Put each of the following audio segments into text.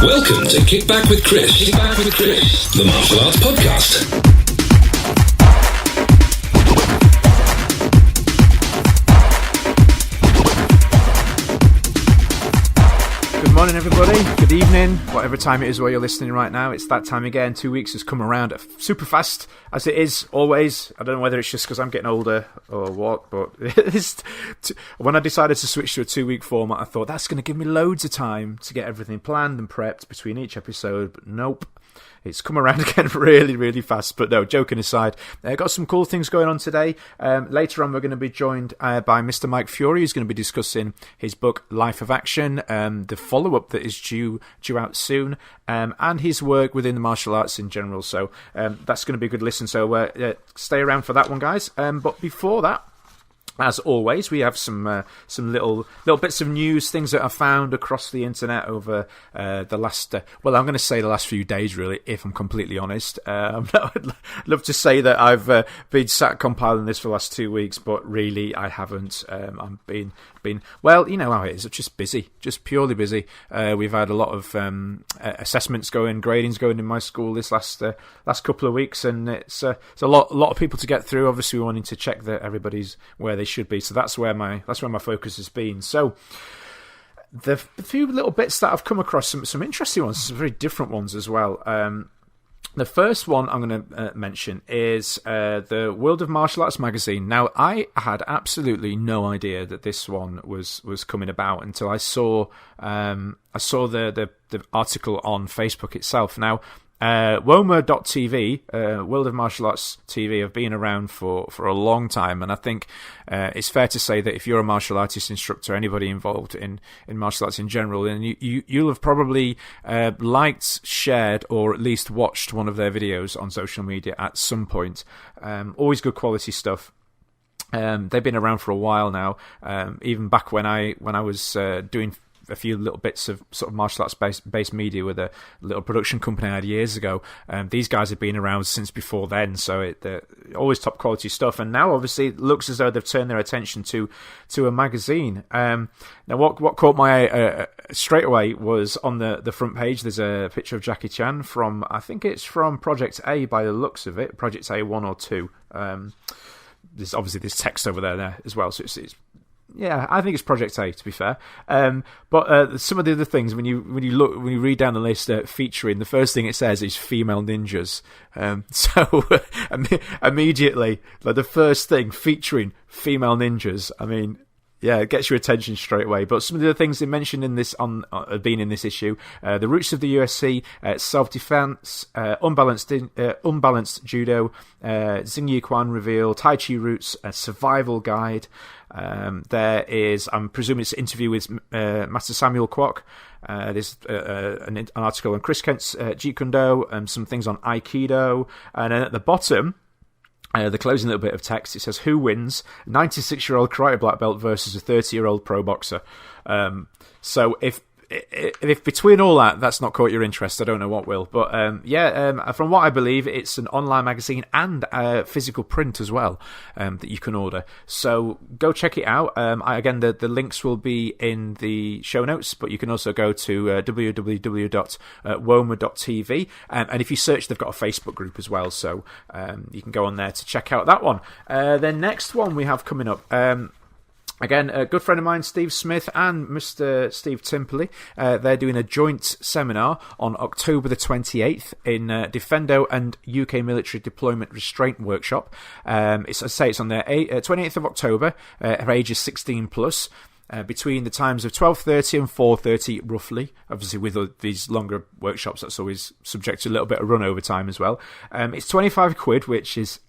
Welcome to Kick Back with Chris. Kick Back with Chris, the martial arts podcast. Good morning, everybody. Good evening. Whatever time it is where you're listening right now, it's that time again. 2 weeks has come around super fast, as it is always. I don't know whether it's just because I'm getting older or what, but when I decided to switch to a 2-week format, I thought that's going to give me loads of time to get everything planned and prepped between each episode, but nope. It's come around again really, really fast. But no, joking aside, got some cool things going on today. Later on, we're going to be joined by Mr. Mike Fury, who's going to be discussing his book, Life of Action, the follow-up that is due out soon, and his work within the martial arts in general. So that's going to be a good listen. So stay around for that one, guys. But before that, as always, we have some little bits of news, things that I found across the internet over the last, I'm going to say the last few days, really, if I'm completely honest. I'd love to say that I've been sat compiling this for the last 2 weeks, but really I haven't. I've been well, you know how it is, just busy, just purely busy. We've had a lot of assessments going, gradings going in my school this last couple of weeks, and it's a lot of people to get through. Obviously, we're wanting to check that everybody's where they should be, so that's where my focus has been. So the few little bits that I've come across, some interesting ones, some very different ones as well. The first one I'm going to mention is the World of Martial Arts magazine. Now, I had absolutely no idea that this one was coming about until I saw the article on Facebook itself. Now, WOMA.tv, World of Martial Arts TV, have been around for a long time, and I think it's fair to say that if you're a martial artist instructor, anybody involved in martial arts in general, then you'll have probably liked, shared, or at least watched one of their videos on social media at some point. Always good quality stuff. They've been around for a while now, even back when I was doing a few little bits of sort of martial arts based media with a little production company I had years ago. These guys have been around since before then, so they're always top quality stuff. And now, obviously, it looks as though they've turned their attention to a magazine. Now, what caught my eye straight away was on the front page. There's a picture of Jackie Chan from, I think it's from Project A by the looks of it, Project A 1 or 2. There's obviously this text over there as well, so it's yeah, I think it's Project A, to be fair. But some of the other things, when you read down the list, featuring, the first thing it says is female ninjas. So immediately, like, the first thing featuring female ninjas, I mean, yeah, it gets your attention straight away. But some of the things they mentioned in this have been in this issue: the roots of the USC, self-defense, unbalanced judo, Xing Yi Quan reveal, Tai Chi roots, a survival guide. There is, I'm presuming it's an interview with Master Samuel Kwok. There's an article on Chris Kent's Jeet Kune Do, some things on Aikido, and then at the bottom, the closing little bit of text, it says, "Who wins? 96-year-old karate black belt versus a 30-year-old pro boxer." So if between all that's not caught your interest, I don't know what will. But from what I believe, it's an online magazine and physical print as well that you can order. So go check it out. Again, the links will be in the show notes, but you can also go to www.woma.tv. And if you search, they've got a Facebook group as well, so you can go on there to check out that one. The next one we have coming up, again, a good friend of mine, Steve Smith, and Mr. Steve Timperley, they're doing a joint seminar on October the 28th in Defendo and UK Military Deployment Restraint Workshop. It's on the 28th of October, for ages 16 plus. Between the times of 12:30 and 4:30, roughly. Obviously, with these longer workshops, that's always subject to a little bit of run over time as well. It's £25,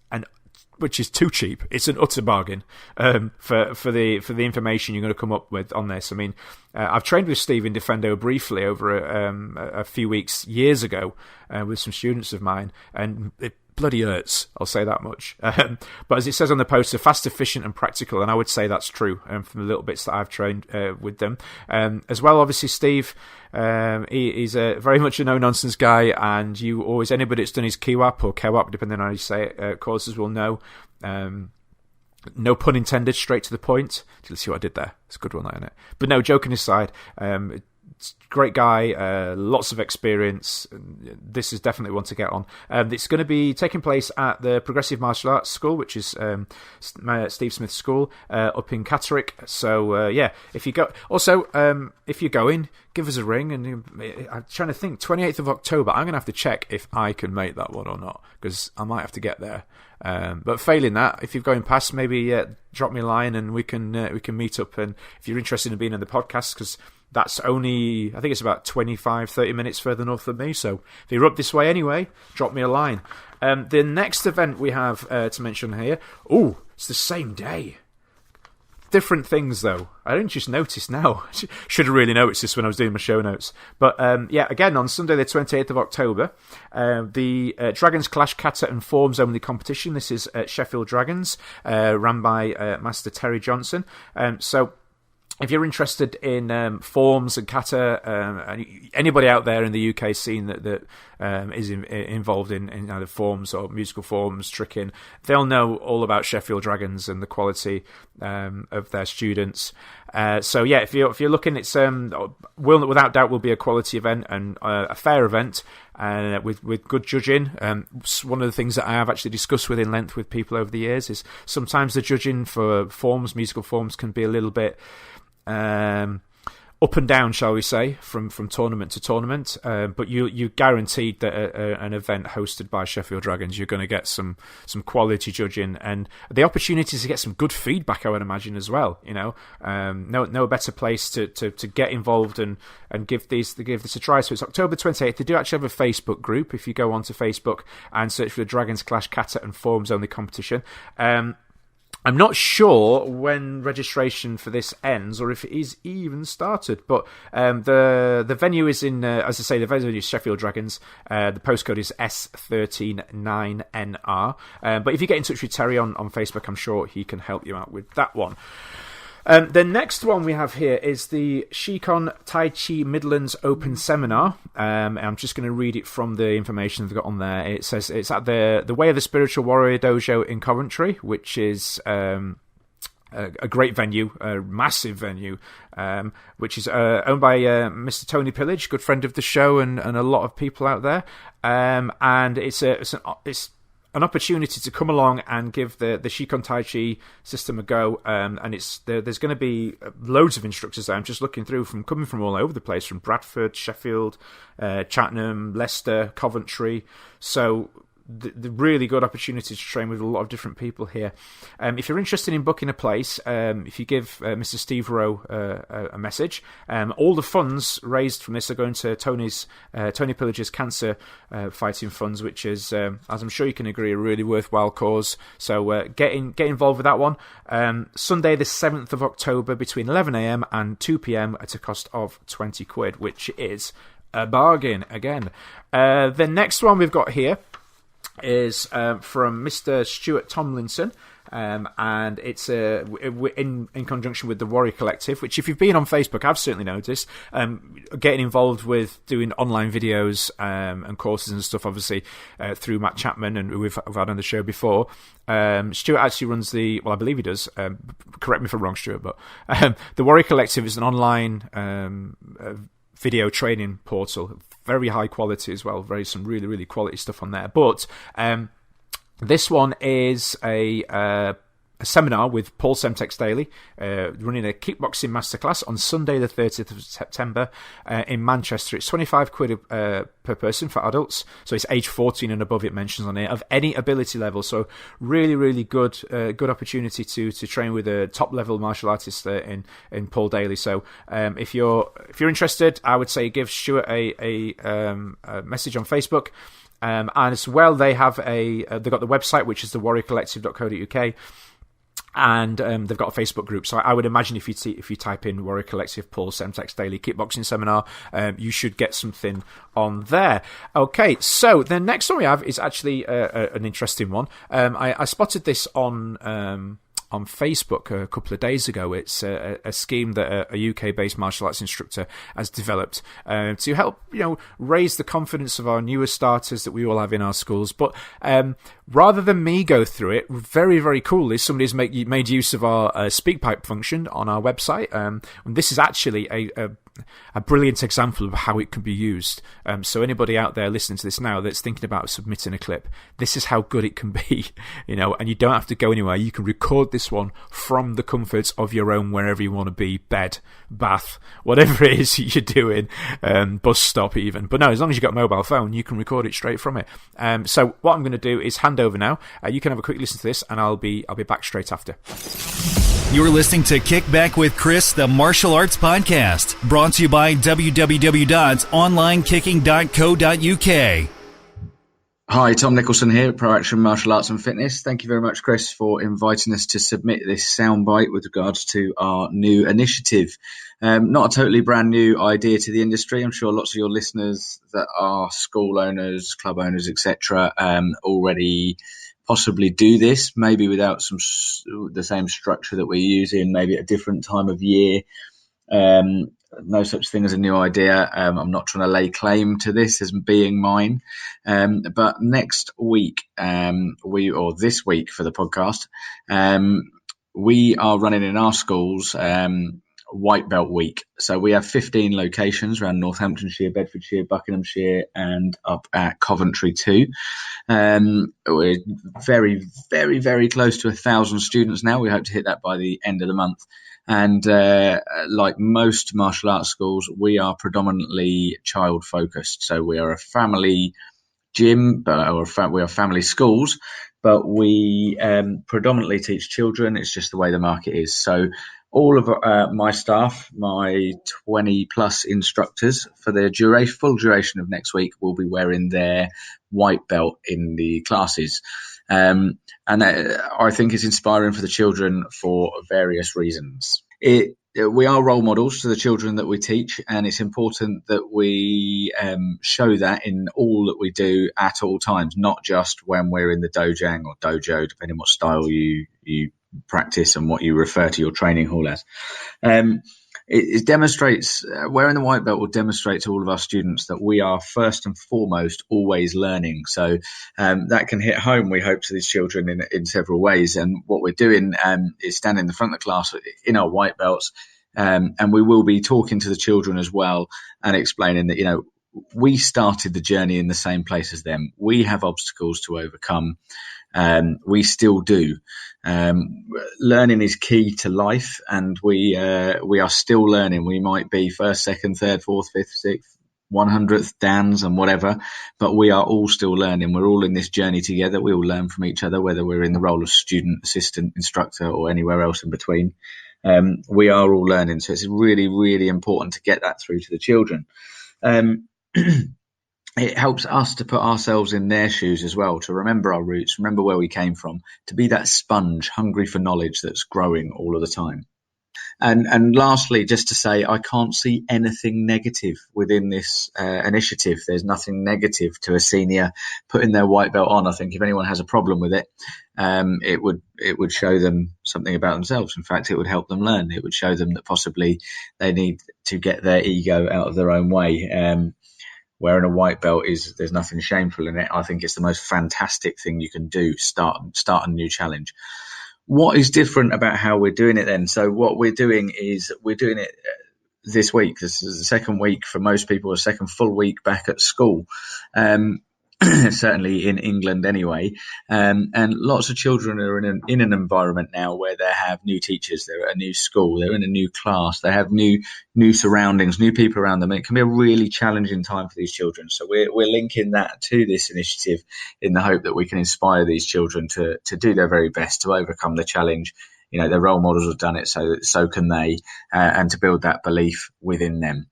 which is too cheap. It's an utter bargain for the information you're going to come up with on this. I mean, I've trained with Steve in Defendo briefly over a few weeks years ago with some students of mine, and it bloody hurts, I'll say that much. But as it says on the poster, fast, efficient and practical, and I would say that's true from the little bits that I've trained with them. As well, obviously, Steve, he's very much a no-nonsense guy, and anybody that's done his KWAP or KWAP, depending on how you say it, courses will know. No pun intended, straight to the point. Let's see what I did there. It's a good one, isn't it? But no, joking aside, Great guy, lots of experience. This is definitely one to get on. It's going to be taking place at the Progressive Martial Arts School, which is Steve Smith's school up in Catterick. So if you go, also if you're going, give us a ring. And I'm trying to think, 28th of October. I'm going to have to check if I can make that one or not, because I might have to get there. But failing that, if you're going past, maybe drop me a line and we can meet up. And if you're interested in being in the podcast, because that's only, I think it's about 25-30 minutes further north than me. So if you're up this way anyway, drop me a line. The next event we have to mention here, it's the same day. Different things, though. I didn't just notice now. Should have really noticed this when I was doing my show notes. But again, on Sunday the 28th of October, the Dragons Clash Kata and Forms Only competition. This is at Sheffield Dragons, run by Master Terry Johnson. So if you're interested in forms and kata, anybody out there in the UK scene that is involved in either forms or musical forms, tricking, they'll know all about Sheffield Dragons and the quality of their students. If you're looking, it's without doubt will be a quality event and a fair event. With good judging. One of the things that I have actually discussed in length with people over the years is sometimes the judging for forms, musical forms, can be a little bit up and down, shall we say, from tournament to tournament. But you guaranteed that an event hosted by Sheffield Dragons, you're going to get some quality judging and the opportunity to get some good feedback, I would imagine, as well. No better place to get involved and give this a try. So it's October 28th. They do actually have a Facebook group. If you go onto Facebook and search for the Dragons Clash Kata and Forms Only competition. I'm not sure when registration for this ends or if it is even started, but the venue is in, as I say, the venue is Sheffield Dragons. The postcode is S139NR. But if you get in touch with Terry on Facebook, I'm sure he can help you out with that one. The next one we have here is the Shikon Tai Chi Midlands Open Seminar. I'm just going to read it from the information they've got on there. It says it's at the Way of the Spiritual Warrior Dojo in Coventry, which is a great venue, a massive venue, which is owned by Mr. Tony Pillage, good friend of the show, and a lot of people out there. And it's an opportunity to come along and give the Shikon Tai Chi system a go, and there's going to be loads of instructors there. I'm just looking through coming from all over the place, from Bradford, Sheffield, Cheltenham, Leicester, Coventry. So the really good opportunity to train with a lot of different people here. If you're interested in booking a place, if you give Mr. Steve Rowe a message, all the funds raised from this are going to Tony Pillage's cancer fighting funds, which is, as I'm sure you can agree, a really worthwhile cause. So get involved with that one. Sunday the 7th of October between 11am and 2pm at a cost of £20, which is a bargain again. The next one we've got here is from Mr. Stuart Tomlinson, and it's in conjunction with the Warrior Collective, which, if you've been on Facebook, I've certainly noticed, getting involved with doing online videos and courses and stuff, obviously, through Matt Chapman, and who we've had on the show before. Stuart actually runs I believe he does, correct me if I'm wrong, Stuart, but the Warrior Collective is an online video training portal, very high quality as well, some really, really quality stuff on there. But this one is a seminar with Paul Semtex Daly, running a kickboxing masterclass on Sunday the 30th of September in Manchester. It's £25 per person for adults, so it's age 14 and above, it mentions on here, of any ability level. So really, really good opportunity to train with a top level martial artist in Paul Daly. So if you're interested, I would say give Stuart a message on Facebook. And as well, they've got the website, which is thewarriorcollective.co.uk. And they've got a Facebook group. So I would imagine if you type in Warrior Collective Paul Semtex Daily Kickboxing Seminar, you should get something on there. Okay, so the next one we have is actually an interesting one. I spotted this on Facebook a couple of days ago. It's a scheme that a UK-based martial arts instructor has developed to help, raise the confidence of our newer starters that we all have in our schools. But rather than me go through it, very, very coolly, somebody's made use of our SpeakPipe function on our website. And this is actually a a brilliant example of how it can be used. So anybody out there listening to this now that's thinking about submitting a clip, this is how good it can be, and you don't have to go anywhere. You can record this one from the comforts of your own, wherever you want to be, bed, bath, whatever it is you're doing, bus stop even. But no, as long as you've got a mobile phone, you can record it straight from it. So what I'm going to do is hand over now. You can have a quick listen to this, and I'll be back straight after. You're listening to Kick Back with Chris, the martial arts podcast, brought to you by www.onlinekicking.co.uk. Hi, Tom Nicholson here at Pro Action Martial Arts and Fitness. Thank you very much, Chris, for inviting us to submit this soundbite with regards to our new initiative. Not a totally brand new idea to the industry. I'm sure lots of your listeners that are school owners, club owners, etc., already possibly do this, maybe without the same structure that we're using, maybe at a different time of year. No such thing as a new idea. I'm not trying to lay claim to this as being mine. But next week, this week for the podcast, we are running in our schools White Belt Week. So we have 15 locations around Northamptonshire, Bedfordshire, Buckinghamshire, and up at Coventry too. We're very, very, very close to 1,000 students now. We hope to hit that by the end of the month. And like most martial arts schools, we are predominantly child focused. So we are a family gym, we are family schools, but we predominantly teach children. It's just the way the market is. So all of my staff, my 20 plus instructors, for the full duration of next week, will be wearing their white belt in the classes. And I think it's inspiring for the children for various reasons. We are role models to the children that we teach, and it's important that we show that in all that we do at all times, not just when we're in the dojang or dojo, depending what style you practice and what you refer to your training hall as. It demonstrates, wearing the white belt will demonstrate to all of our students that we are first and foremost always learning. So that can hit home, we hope, to these children in several ways. And what we're doing is standing in the front of the class in our white belts, and we will be talking to the children as well and explaining that, we started the journey in the same place as them. We have obstacles to overcome. We still do. Learning is key to life, and we are still learning. We might be first, second, third, fourth, fifth, sixth, 100th Dans and whatever, but we are all still learning. We're all in this journey together. We all learn from each other, whether we're in the role of student, assistant, instructor, or anywhere else in between. We are all learning. So it's really, really important to get that through to the children. It helps us to put ourselves in their shoes as well, to remember our roots, remember where we came from, to be that sponge hungry for knowledge that's growing all of the time. And lastly, just to say, I can't see anything negative within this initiative. There's nothing negative to a senior putting their white belt on. I think if anyone has a problem with it, it would show them something about themselves. In fact, it would help them learn. It would show them that possibly they need to get their ego out of their own way. Wearing a white belt there's nothing shameful in it. I think it's the most fantastic thing you can do. Start a new challenge. What is different about how we're doing it then? So what we're doing is we're doing it this week. This is the second week for most people, a second full week back at school. Certainly in England anyway. And lots of children are in an environment now where they have new teachers, they're at a new school, they're in a new class, they have new surroundings, new people around them. And it can be a really challenging time for these children. So we're linking that to this initiative in the hope that we can inspire these children to do their very best to overcome the challenge. Their role models have done it, so can they, and to build that belief within them.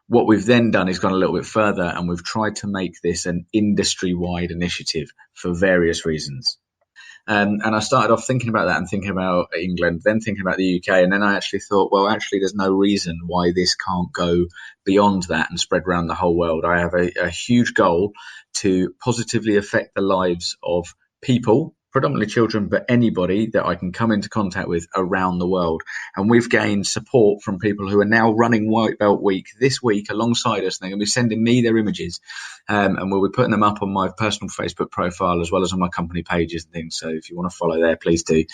What we've then done is gone a little bit further, and we've tried to make this an industry-wide initiative for various reasons. And I started off thinking about that and thinking about England, then thinking about the UK. And then I actually thought, well, there's no reason why this can't go beyond that and spread around the whole world. I have a huge goal to positively affect the lives of people, predominantly children, but anybody that I can come into contact with around the world. And we've gained support from people who are now running White Belt Week this week alongside us. They're going to be sending me their images, and we'll be putting them up on my personal Facebook profile as well as on my company pages and things. So if you want to follow there, please do.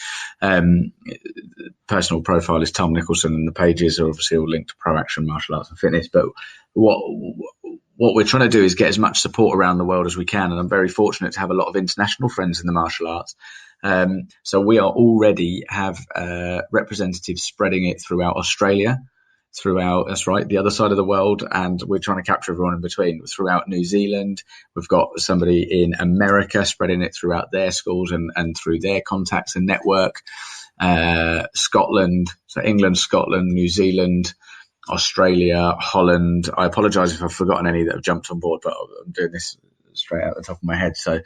Personal profile is Tom Nicholson, and the pages are obviously all linked to Pro Action Martial Arts and Fitness. But what we're trying to do is get as much support around the world as we can. And I'm very fortunate to have a lot of international friends in the martial arts. So we are already have representatives spreading it throughout Australia, that's right, the other side of the world. And we're trying to capture everyone in between throughout New Zealand. We've got somebody in America spreading it throughout their schools and through their contacts and network. Scotland, so England, Scotland, New Zealand, Australia, Holland. I apologise if I've forgotten any that have jumped on board, but I'm doing this straight out the top of my head. So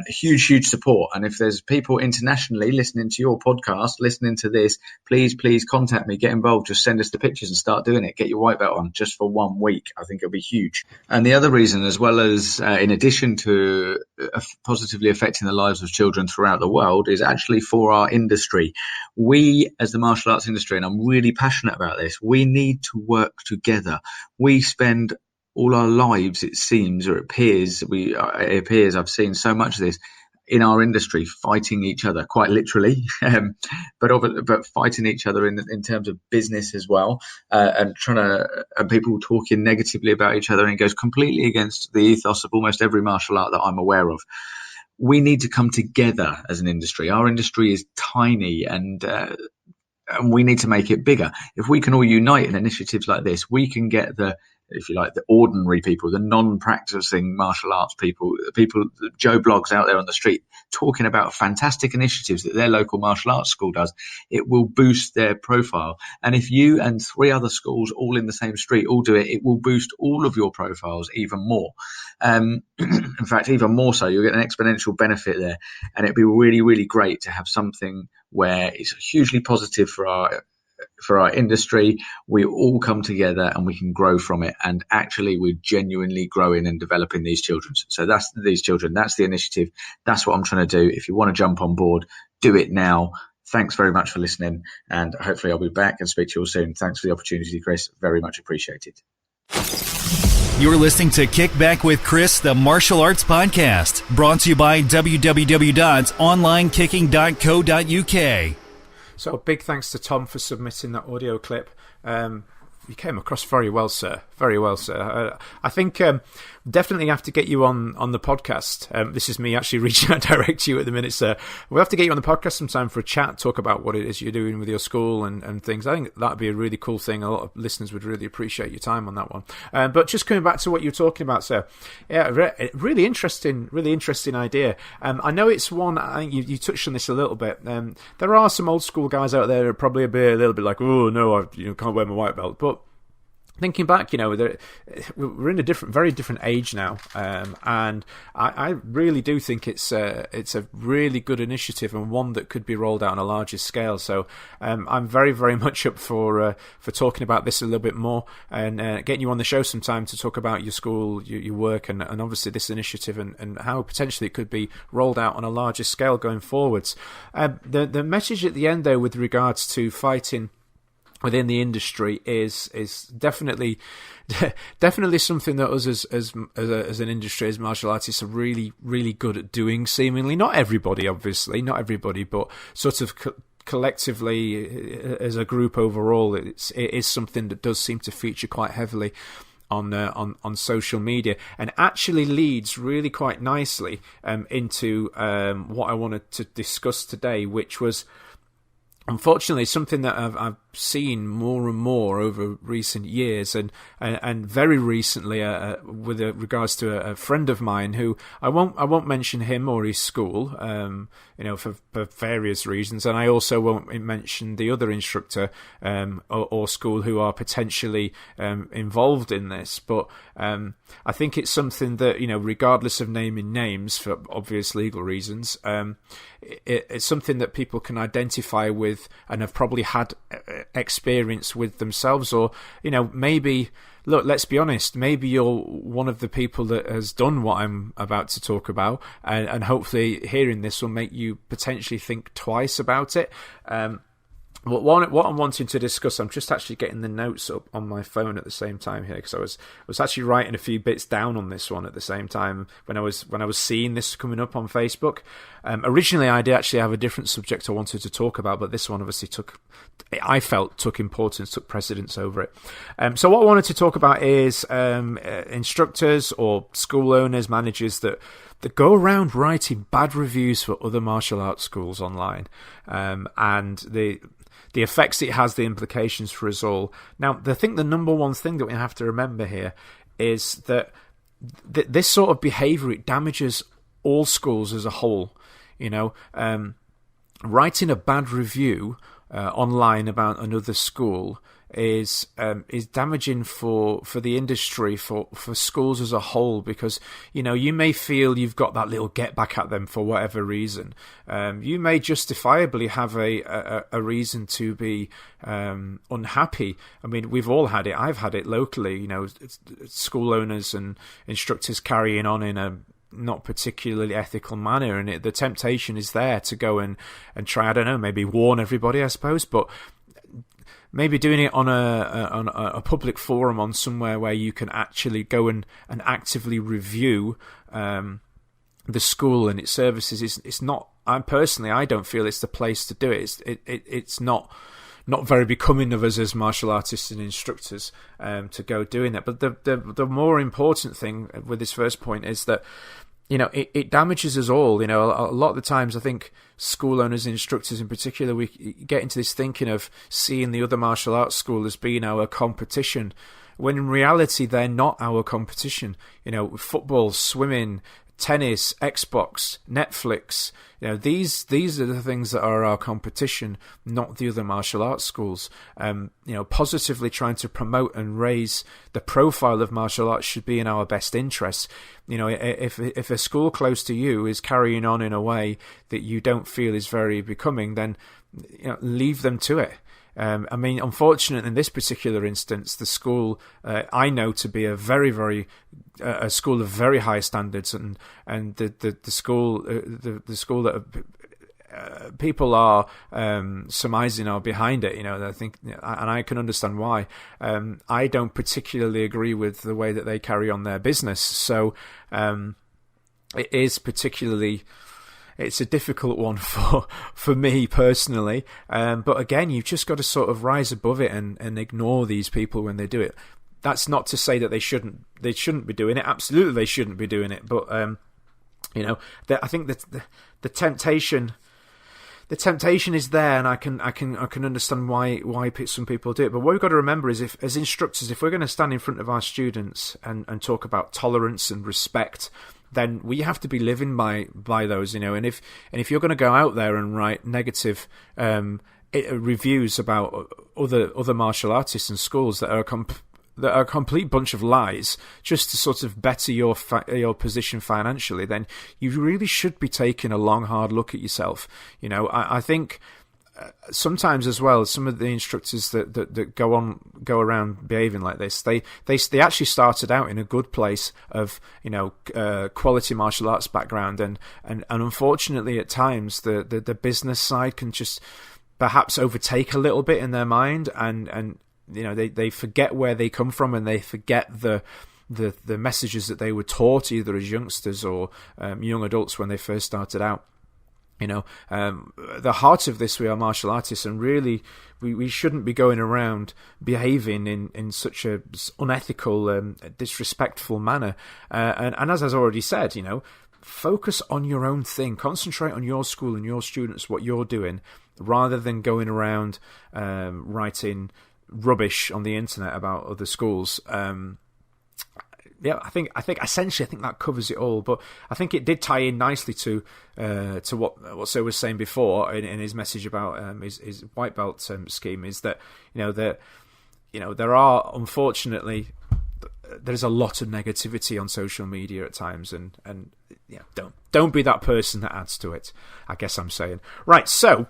huge support. And if there's people internationally listening to your podcast, listening to this, please contact me, get involved, just send us the pictures and start doing it. Get your white belt on just for 1 week. I think it'll be huge. And the other reason, as well as in addition to positively affecting the lives of children throughout the world, is actually for our industry. We, as the martial arts industry, and I'm really passionate about this, we need to work together. We spend all our lives, it seems, or it appears, I've seen so much of this in our industry, fighting each other, quite literally, but fighting each other in terms of business as well, and people talking negatively about each other, and it goes completely against the ethos of almost every martial art that I'm aware of. We need to come together as an industry. Our industry is tiny, and we need to make it bigger. If we can all unite in initiatives like this, we can get the ordinary people, the non-practicing martial arts people, Joe Blogs out there on the street talking about fantastic initiatives that their local martial arts school does. It will boost their profile. And if you and 3 other schools all in the same street all do it, it will boost all of your profiles even more. In fact, even more so. You'll get an exponential benefit there. And it'd be really, really great to have something where it's hugely positive for our industry. We all come together and we can grow from it. And actually, we're genuinely growing and developing these children. So that's the initiative. That's what I'm trying to do. If you want to jump on board, do it now. Thanks very much for listening. And hopefully I'll be back and speak to you all soon. Thanks for the opportunity, Chris. Very much appreciated. You're listening to Kick Back with Chris, the martial arts podcast, brought to you by www.onlinekicking.co.uk. So big thanks to Tom for submitting that audio clip. You came across very well, sir. Very well, sir. I think definitely have to get you on the podcast. This is me actually reaching out direct to you at the minute, sir. We'll have to get you on the podcast sometime for a chat, talk about what it is you're doing with your school and things. I think that'd be a really cool thing. A lot of listeners would really appreciate your time on that one. But just coming back to what you're talking about, sir. Yeah, really interesting idea. I know it's one, I think you touched on this a little bit. There are some old school guys out there who are probably a little bit like, oh, no, I can't wear my white belt. But thinking back, we're in a very different age now, and I really do think it's a really good initiative and one that could be rolled out on a larger scale. So I'm very, very much up for talking about this a little bit more and getting you on the show sometime to talk about your school, your work, and obviously this initiative and how potentially it could be rolled out on a larger scale going forwards. The message at the end, though, with regards to fighting within the industry is definitely something that us as an industry, as martial artists, are really, really good at doing. Seemingly, not everybody, but sort of collectively as a group overall, it is something that does seem to feature quite heavily on social media, and actually leads really quite nicely into what I wanted to discuss today, which was, unfortunately, something that I've seen more and more over recent years, and very recently, with regards to a friend of mine who I won't mention him or his school, for various reasons, and I also won't mention the other instructor or school who are potentially involved in this. But I think it's something that, regardless of naming names for obvious legal reasons, it's something that people can identify with and have probably had experience with themselves, or maybe look, let's be honest, maybe you're one of the people that has done what I'm about to talk about, and hopefully hearing this will make you potentially think twice about it. But what I'm wanting to discuss, I'm just actually getting the notes up on my phone at the same time here, because I was actually writing a few bits down on this one at the same time when I was seeing this coming up on Facebook. Originally, I did actually have a different subject I wanted to talk about, but this one obviously took importance, took precedence over it. So what I wanted to talk about is instructors or school owners, managers that go around writing bad reviews for other martial arts schools online, and the effects it has, the implications for us all. Now, I think the number one thing that we have to remember here is that this sort of behaviour, it damages all schools as a whole. Writing a bad review online about another school is damaging for the industry, for schools as a whole, because you may feel you've got that little get back at them for whatever reason. You may justifiably have a reason to be unhappy. I mean, we've all had it. I've had it locally. School owners and instructors carrying on in a not particularly ethical manner, and the temptation is there to go and try, I don't know, maybe warn everybody, I suppose, but maybe doing it on a public forum, on somewhere where you can actually go and actively review the school and its services. It's not. I don't feel it's the place to do it. It's not very becoming of us as martial artists and instructors to go doing that. But the more important thing with this first point is that it damages us all. A lot of the times I think school owners and instructors in particular, we get into this thinking of seeing the other martial arts school as being our competition, when in reality they're not our competition. Football, swimming, tennis, Xbox, Netflix, these are the things that are our competition, not the other martial arts schools. Positively trying to promote and raise the profile of martial arts should be in our best interests. If a school close to you is carrying on in a way that you don't feel is very becoming, then leave them to it. Unfortunately, in this particular instance, the school I know to be a very, very a school of very high standards, and the school that people are surmising are behind it. I think, and I can understand why. I don't particularly agree with the way that they carry on their business, so it is particularly. It's a difficult one for me personally, but again, you've just got to sort of rise above it and ignore these people when they do it. That's not to say that they shouldn't be doing it. Absolutely, they shouldn't be doing it. But I think that the temptation is there, and I can understand why some people do it. But what we've got to remember is, as instructors, if we're going to stand in front of our students and talk about tolerance and respect, then we have to be living by those, and if you're going to go out there and write negative reviews about other martial artists and schools that are a complete bunch of lies, just to sort of better your position financially, then you really should be taking a long, hard look at yourself. I think. Sometimes as well, some of the instructors that go around behaving like this, they actually started out in a good place of quality martial arts background, and unfortunately at times the business side can just perhaps overtake a little bit in their mind, and they forget where they come from, and they forget the messages that they were taught either as youngsters or young adults when they first started out. The heart of this, we are martial artists, and really we shouldn't be going around behaving in such a unethical, disrespectful manner. And as I've already said, focus on your own thing. Concentrate on your school and your students, what you're doing, rather than going around writing rubbish on the internet about other schools. Yeah, I think essentially that covers it all. But I think it did tie in nicely to what Sir was saying before in his message about his white belt scheme. Is that there are, unfortunately, there's a lot of negativity on social media at times, and don't be that person that adds to it, I guess I'm saying. Right, so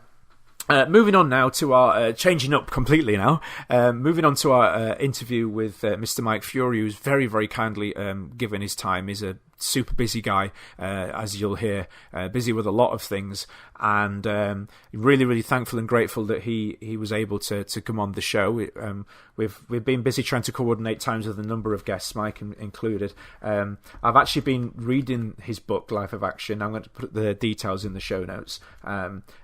Moving on now to our changing up completely now. Moving on to our interview with Mr. Mike Fury, who's very, very kindly given his time. He's a super busy guy, as you'll hear, busy with a lot of things, and really, really thankful and grateful that he was able to come on the show. We've been busy trying to coordinate times with a number of guests, Mike included. I've actually been reading his book, Life of Action. I'm going to put the details in the show notes.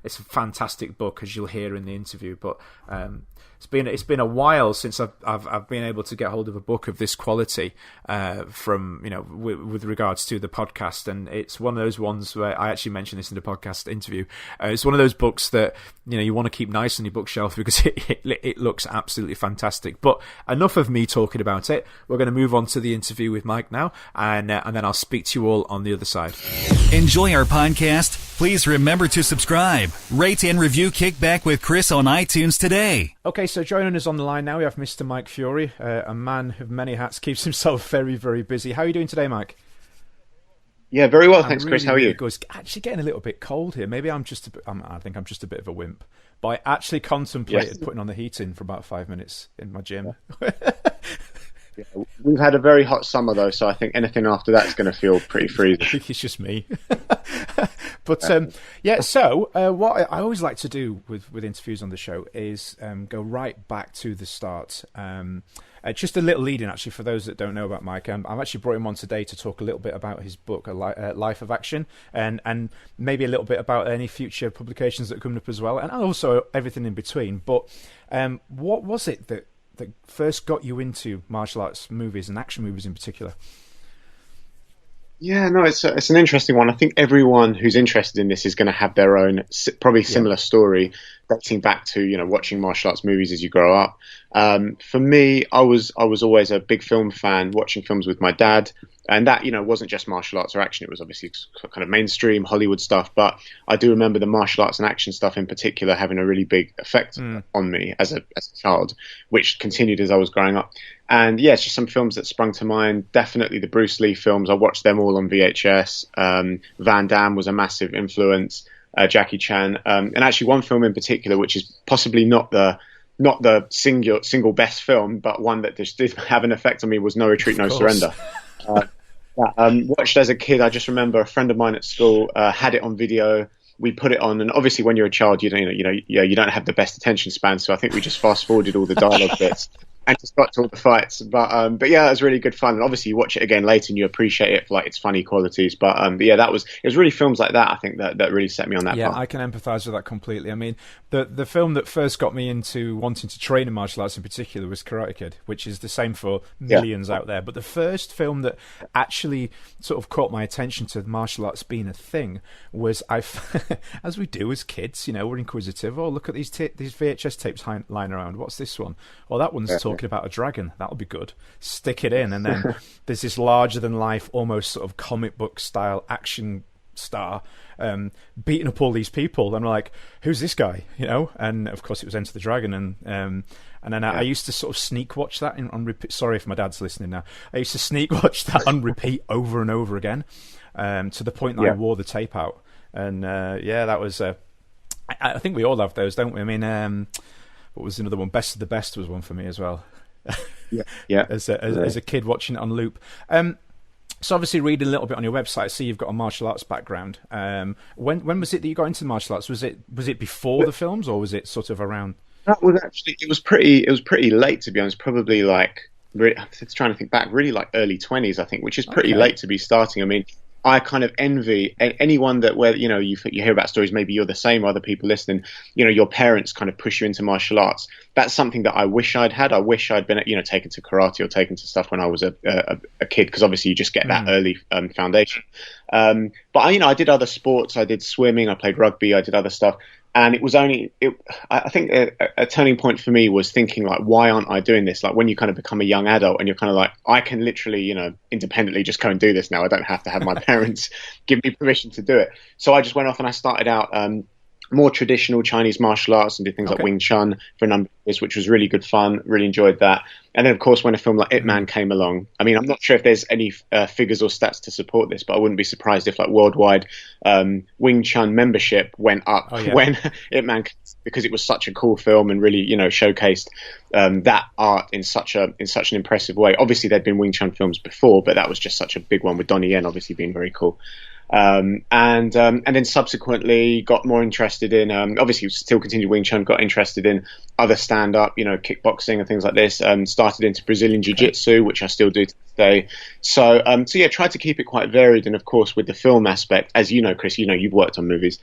It's a fantastic book, as you'll hear in the interview, but it's been a while since I've been able to get hold of a book of this quality from with regards to the podcast, and it's one of those ones where I actually mentioned this in the podcast interview. It's one of those books that you want to keep nice on your bookshelf because it looks absolutely fantastic. But enough of me talking about it. We're going to move on to the interview with Mike now, and then I'll speak to you all on the other side. Enjoy our podcast? Please remember to subscribe, rate, and review Kickback with Chris on iTunes today. Okay, so joining us on the line now, we have Mr. Mike Fury, a man of many hats, keeps himself very, very busy. How are you doing today, Mike? Yeah, very well, thanks, Chris. How are you? It's actually getting a little bit cold here. Maybe I think I'm just a bit of a wimp. But I actually contemplated putting on the heating for about 5 minutes in my gym. Yeah, we've had a very hot summer, though, so I think anything after that is going to feel pretty freezing. I think it's just me. But, so what I always like to do with interviews on the show is go right back to the start. Just a little lead-in, actually, for those that don't know about Mike. I've actually brought him on today to talk a little bit about his book, Life of Action, and maybe a little bit about any future publications that are coming up as well, and also everything in between. But what was it that first got you into martial arts movies and action movies in particular? Yeah, no, it's an interesting one. I think everyone who's interested in this is going to have their own, probably similar story, dating back to watching martial arts movies as you grow up. For me, I was always a big film fan, watching films with my dad, and that wasn't just martial arts or action. It was obviously kind of mainstream Hollywood stuff. But I do remember the martial arts and action stuff in particular having a really big effect on me as a child, which continued as I was growing up. And yeah, it's just some films that sprung to mind. Definitely the Bruce Lee films. I watched them all on VHS. Van Damme was a massive influence. Jackie Chan, and actually one film in particular, which is possibly not the single best film, but one that just did have an effect on me, was No Retreat, No Surrender. Watched as a kid. I just remember a friend of mine at school had it on video. We put it on, and obviously when you're a child, you don't have the best attention span, so I think we just fast forwarded all the dialogue bits and just got to all the fights. But yeah, it was really good fun. And obviously you watch it again later and you appreciate it for like its funny qualities. But yeah, it was really films like that, I think, that really set me on that path. Yeah, I can empathise with that completely. I mean, the film that first got me into wanting to train in martial arts in particular was Karate Kid, which is the same for millions out there. But the first film that actually sort of caught my attention to martial arts being a thing was, as we do as kids, we're inquisitive. Oh, look at these VHS tapes lying around. What's this one? Well, that one's talking about a dragon. That'll be good. Stick it in. And then there's this larger than life, almost sort of comic book style action star beating up all these people. And I'm like, who's this guy? And of course it was Enter the Dragon. And then I used to sort of sneak watch that on repeat. Sorry if my dad's listening now. I used to sneak watch that on repeat over and over again, to the point that I wore the tape out. And that was I think we all have those, don't we? I mean, what was another one? Best of the Best was one for me as well. Yeah. As a kid watching it on loop. So obviously reading a little bit on your website, I see you've got a martial arts background. When was it that you got into martial arts? Was it before the films, or was it sort of around? That was actually, it was pretty late, to be honest. Probably like, I'm trying to think back, really like early 20s, I think, which is pretty late to be starting. I mean, I kind of envy anyone that, where you hear about stories, maybe you're the same, other people listening, your parents kind of push you into martial arts. That's something that I wish I'd had. I wish I'd been taken to karate or taken to stuff when I was a kid, because obviously you just get that early foundation. But I did other sports. I did swimming, I played rugby, I did other stuff. And it was I think a turning point for me was thinking, like, why aren't I doing this? Like, when you kind of become a young adult and you're kind of like, I can literally, independently just go and do this now. I don't have to have my parents give me permission to do it. So I just went off and I started out more traditional Chinese martial arts and did things like Wing Chun for a number of years, which was really good fun. Really enjoyed that. And then, of course, when a film like Ip Man came along, I mean, I'm not sure if there's any figures or stats to support this, but I wouldn't be surprised if, like, worldwide Wing Chun membership went up when Ip Man came to because it was such a cool film and really, showcased that art in such an impressive way. Obviously, there'd been Wing Chun films before, but that was just such a big one with Donnie Yen obviously being very cool. And then subsequently got more interested in, obviously still continued Wing Chun, got interested in other stand-up, kickboxing and things like this. Started into Brazilian Jiu-Jitsu, which I still do today. So yeah, tried to keep it quite varied. And of course, with the film aspect, as you know, Chris, you've worked on movies.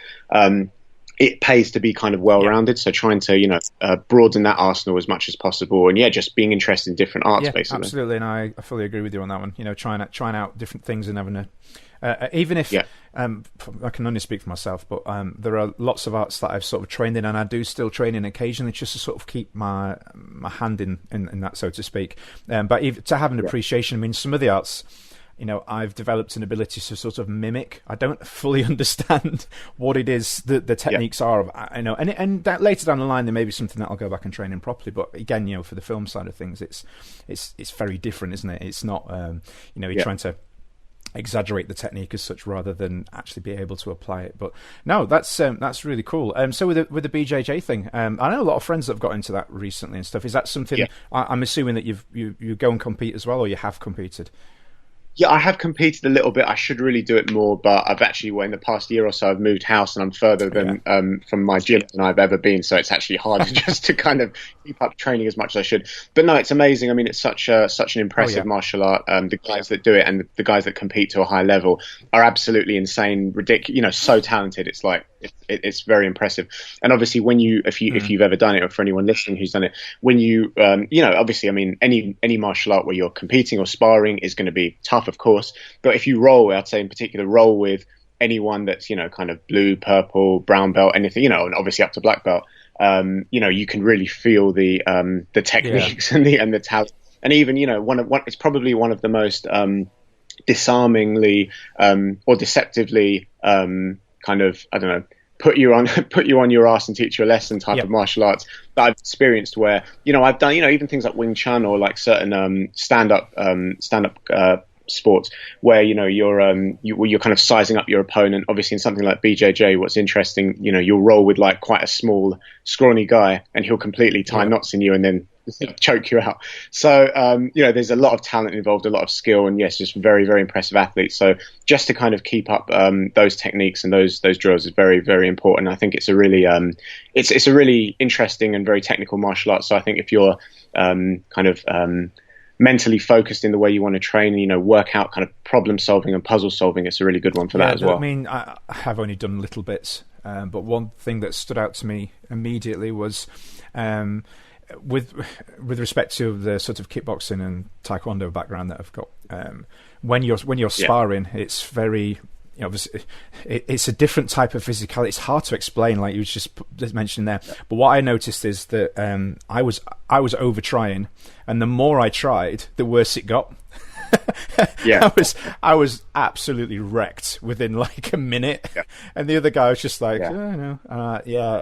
It pays to be kind of well-rounded. So trying to, broaden that arsenal as much as possible. And yeah, just being interested in different arts, basically. Absolutely. And I fully agree with you on that one. Trying out different things and having even if I can only speak for myself, but there are lots of arts that I've sort of trained in, and I do still train in occasionally, just to sort of keep my hand in that, so to speak. But even to have an appreciation, I mean, some of the arts, I've developed an ability to sort of mimic. I don't fully understand what it is that the techniques are. And that later down the line, there may be something that I'll go back and train in properly. But again, for the film side of things, it's very different, isn't it? It's not, you're trying to exaggerate the technique as such rather than actually be able to apply it. But no, that's really cool. So with the BJJ thing, I know a lot of friends that have got into that recently and stuff. Is that something I'm assuming that you go and compete as well, or you have competed? Yeah, I have competed a little bit. I should really do it more, but I've actually, in the past year or so, I've moved house and I'm further than from my gym than I've ever been. So it's actually hard just to kind of keep up training as much as I should. But no, it's amazing. I mean, it's such an impressive martial art. The guys that do it and the guys that compete to a high level are absolutely insane, ridiculous. So talented. It's like it's very impressive. And obviously, if you've ever done it, or for anyone listening who's done it, when you obviously, I mean, any martial art where you're competing or sparring is going to be tough, of course. But if you roll, I'd say in particular, roll with anyone that's kind of blue, purple, brown belt, anything, and obviously up to black belt. You can really feel the techniques and the talent. And even it's probably one of the most disarmingly or deceptively kind of, I don't know, put you on your ass and teach you a lesson type of martial arts that I've experienced, where I've done even things like Wing Chun or like certain stand up sports where you're kind of sizing up your opponent. Obviously in something like BJJ, what's interesting, you'll roll with like quite a small scrawny guy and he'll completely tie knots in you and then choke you out. So there's a lot of talent involved, a lot of skill, and yes, just very, very impressive athletes. So just to kind of keep up those techniques and those drills is very, very important. I think it's a really it's a really interesting and very technical martial art. So I think if you're mentally focused in the way you want to train, work out kind of problem solving and puzzle solving, it's a really good one for that as well. I mean, I have only done little bits, but one thing that stood out to me immediately was with respect to the sort of kickboxing and taekwondo background that I've got, when you're sparring, it's very, obviously it's a different type of physicality. It's hard to explain, like you just mentioned there. But what I noticed is that I was over trying, and the more I tried, the worse it got. I was absolutely wrecked within like a minute, and the other guy was just like, Well,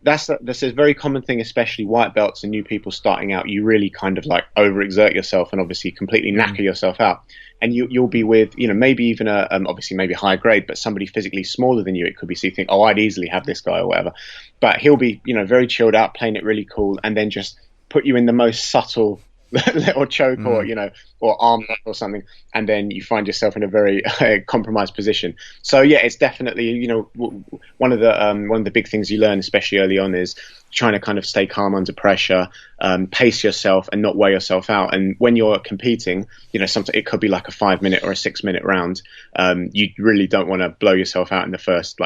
that's a very common thing, especially white belts and new people starting out. You really kind of like overexert yourself and obviously completely knacker yourself out. And you'll be with, maybe even obviously maybe higher grade, but somebody physically smaller than you. It could be, so you think, oh, I'd easily have this guy or whatever. But he'll be, very chilled out, playing it really cool, and then just put you in the most subtle little choke or arm lock or something, and then you find yourself in a very compromised position. So yeah, it's definitely one of the big things you learn, especially early on, is trying to kind of stay calm under pressure, pace yourself and not wear yourself out. And when you're competing, sometimes it could be like a 5-minute or a 6-minute round. You really don't want to blow yourself out in the first